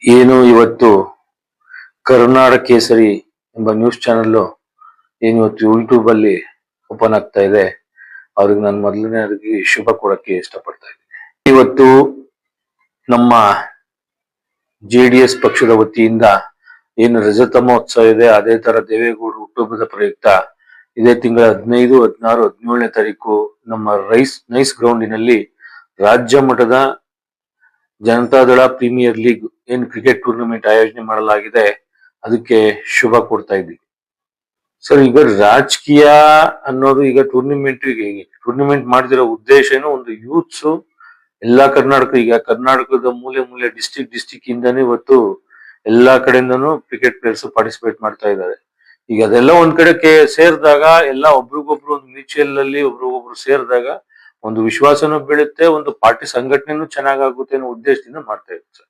ಏನು ಇವತ್ತು ಕರುನಾಡ ಕೇಸರಿ ಎಂಬ ನ್ಯೂಸ್ ಚಾನೆಲ್ ಏನು ಇವತ್ತು ಯೂಟ್ಯೂಬ್ ಅಲ್ಲಿ ಓಪನ್ ಆಗ್ತಾ ಇದೆ. ಅವ್ರಿಗೆ ನಾನು ಮೊದಲನೇದಾಗಿ ಶುಭ ಕೊಡಕ್ಕೆ ಇಷ್ಟಪಡ್ತಾ ಇದ್ದೀನಿ. ಇವತ್ತು ನಮ್ಮ JDS ಪಕ್ಷದ ವತಿಯಿಂದ ಏನು ರಜತ ಮಹೋತ್ಸವ ಇದೆ, ಅದೇ ತರ ದೇವೇಗೌಡರು ಹುಟ್ಟುಹಬ್ಬದ ಪ್ರಯುಕ್ತ ಇದೇ ತಿಂಗಳ 15, 16, 17ನೇ ತಾರೀಕು ನಮ್ಮ ನೈಸ್ ಗ್ರೌಂಡಿನಲ್ಲಿ ರಾಜ್ಯ ಮಟ್ಟದ ಜನತಾದಳ ಪ್ರೀಮಿಯರ್ ಲೀಗ್ ಏನ್ ಕ್ರಿಕೆಟ್ ಟೂರ್ನಮೆಂಟ್ ಆಯೋಜನೆ ಮಾಡಲಾಗಿದೆ, ಅದಕ್ಕೆ ಶುಭ ಕೊಡ್ತಾ ಇದ್ದೀವಿ. ಸರ್, ಈಗ ರಾಜಕೀಯ ಅನ್ನೋದು ಈಗ ಟೂರ್ನಿಮೆಂಟ್ ಮಾಡ್ತಿರೋ ಉದ್ದೇಶ ಏನೋ ಒಂದು ಯೂತ್ಸ್ ಎಲ್ಲಾ ಕರ್ನಾಟಕದ ಮೂಲೆ ಮೂಲೆ ಡಿಸ್ಟಿಕ್ ಇಂದಾನೆ ಇವತ್ತು ಎಲ್ಲಾ ಕಡೆಯಿಂದನೂ ಕ್ರಿಕೆಟ್ ಪ್ಲೇಯರ್ಸ್ ಪಾರ್ಟಿಸಿಪೇಟ್ ಮಾಡ್ತಾ ಇದ್ದಾರೆ. ಈಗ ಅದೆಲ್ಲ ಒಂದ್ ಕಡೆ ಸೇರಿದಾಗ ಎಲ್ಲ ಒಬ್ರಿಗೊಬ್ರು ಒಂದು ಮ್ಯೂಚುವಲ್ ಅಲ್ಲಿ ಒಬ್ರಿಗೊಬ್ರು ಸೇರಿದಾಗ ಒಂದು ವಿಶ್ವಾಸನೂ ಬೀಳುತ್ತೆ, ಒಂದು ಪಾರ್ಟಿ ಸಂಘಟನೆನೂ ಚೆನ್ನಾಗಾಗುತ್ತೆ ಅನ್ನೋ ಉದ್ದೇಶದಿಂದ ಮಾಡ್ತಾ ಇದ್ದಾರೆ ಸರ್.